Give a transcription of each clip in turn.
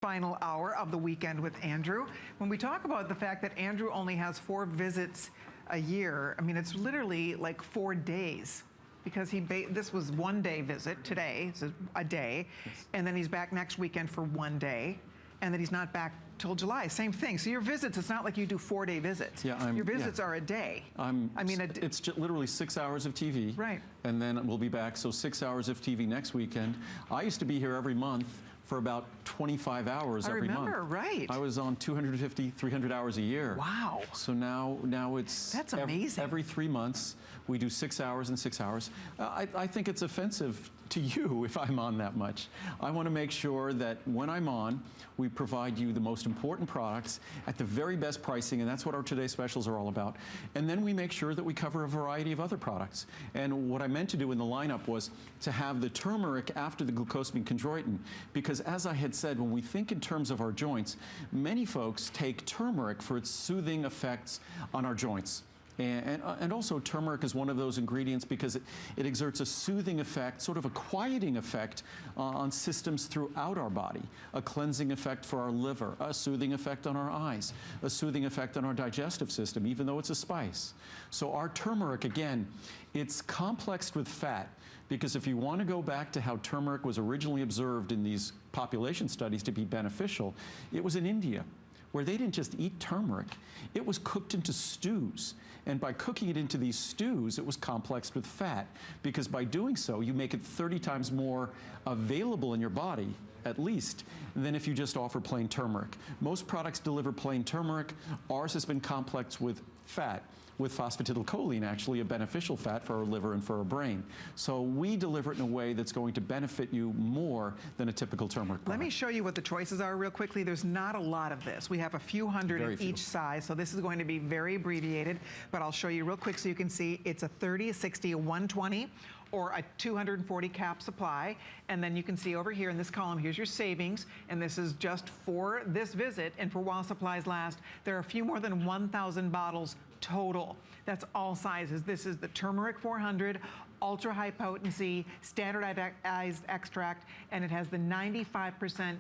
final hour of the Weekend with Andrew. When we talk about the fact that Andrew only has 4 visits a year, I mean, it's literally like 4 days. Because this was 1 day visit today, so a day, and then he's back next weekend for 1 day, and then he's not back till July. Same thing. So your visits, it's not like you do 4-day visits. Yeah, your visits are a day. It's literally 6 hours of TV. Right. And then we'll be back, so 6 hours of TV next weekend. I used to be here every month for about 25 hours every month. I remember, right. I was on 250, 300 hours a year. Wow. So now it's... That's amazing. Every 3 months, we do 6 hours and 6 hours. I think it's offensive to you if I'm on that much. I want to make sure that when I'm on, we provide you the most important products at the very best pricing, and that's what our Today Specials are all about. And then we make sure that we cover a variety of other products. And what I meant to do in the lineup was to have the turmeric after the glucosamine chondroitin, because as I had said, when we think in terms of our joints, many folks take turmeric for its soothing effects on our joints. And also turmeric is one of those ingredients because it exerts a soothing effect, sort of a quieting effect on systems throughout our body, a cleansing effect for our liver, a soothing effect on our eyes, a soothing effect on our digestive system, even though it's a spice. So our turmeric, again, it's complexed with fat, because if you want to go back to how turmeric was originally observed in these population studies to be beneficial, it was in India, where they didn't just eat turmeric, it was cooked into stews. And by cooking it into these stews, it was complexed with fat, because by doing so, you make it 30 times more available in your body, at least, than if you just offer plain turmeric. Most products deliver plain turmeric. Ours has been complexed with fat, with phosphatidylcholine, actually a beneficial fat for our liver and for our brain. So we deliver it in a way that's going to benefit you more than a typical turmeric product. Let me show you what the choices are real quickly. There's not a lot of this. We have a few hundred in each size, so this is going to be very abbreviated, but I'll show you real quick so you can see it's a 30, a 60, a 120, or a 240 cap supply. And then you can see over here in this column, here's your savings, and this is just for this visit and for while supplies last. There are a few more than 1,000 bottles total. That's all sizes. This is the Turmeric400, ultra high potency, standardized extract, and it has the 95%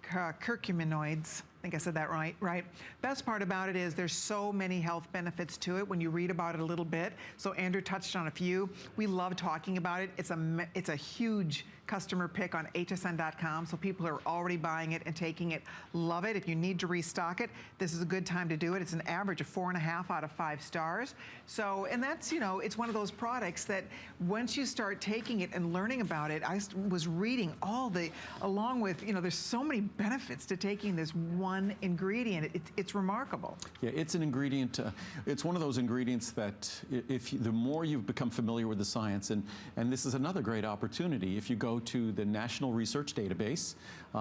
Curcuminoids. I think I said that right? Best part about it is there's so many health benefits to it when you read about it a little bit. So Andrew touched on a few. We love talking about it. It's a huge customer pick on hsn.com, so people are already buying it and taking it. Love it. If you need to restock it, this is a good time to do it. It's an average of 4.5 out of 5 stars. So, and that's, you know, it's one of those products that once you start taking it and learning about it, I was reading along with, you know, there's so many benefits to taking this one ingredient. It's remarkable. Yeah, it's an ingredient, it's one of those ingredients that the more you've become familiar with the science, and this is another great opportunity, if you go to the National Research Database,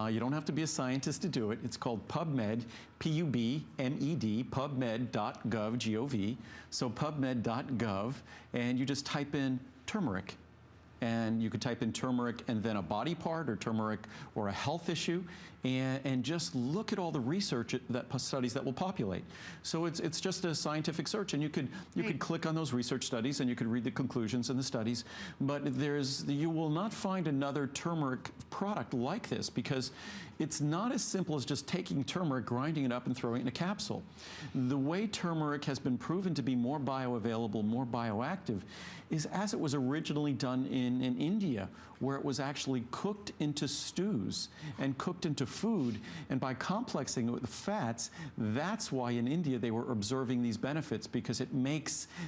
you don't have to be a scientist to do it. It's called PubMed, P-U-B-M-E-D, pubmed.gov, G-O-V, so pubmed.gov, and you just type in turmeric. And you could type in turmeric and then a body part, or turmeric or a health issue, and just look at all the research studies that will populate. So it's just a scientific search, and you could click on those research studies and you could read the conclusions and the studies. But you will not find another turmeric product like this, because it's not as simple as just taking turmeric, grinding it up, and throwing it in a capsule. The way turmeric has been proven to be more bioavailable, more bioactive, is as it was originally done in India, where it was actually cooked into stews and cooked into food, and by complexing it with the fats, that's why in India they were observing these benefits, because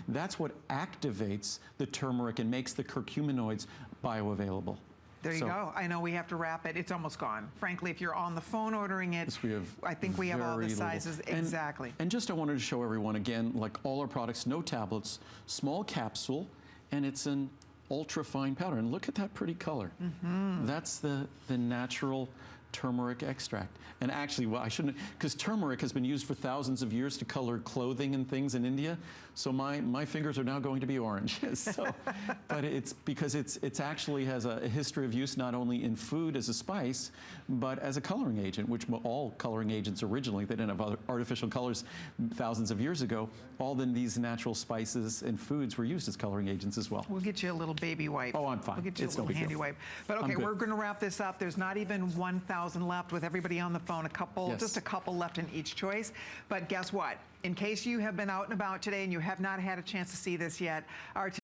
that's what activates the turmeric and makes the curcuminoids bioavailable. There you go. I know we have to wrap it. It's almost gone. Frankly, if you're on the phone ordering it, I think we have all the sizes. Exactly. And just I wanted to show everyone again, like all our products, no tablets, small capsule, and it's an ultra fine powder. And look at that pretty color. That's the natural turmeric extract. And actually, well, I shouldn't, because turmeric has been used for thousands of years to color clothing and things in India. So my fingers are now going to be orange. So, but it's because it's actually has a history of use not only in food as a spice, but as a coloring agent, which all coloring agents originally, they didn't have other artificial colors thousands of years ago. All then these natural spices and foods were used as coloring agents as well. We'll get you a little baby wipe. Oh, I'm fine. We'll get you a little handy wipe. But okay, we're going to wrap this up. There's not even 1,000 1,000 left with everybody on the phone, Yes. just a couple left in each choice. But guess what? In case you have been out and about today and you have not had a chance to see this yet, our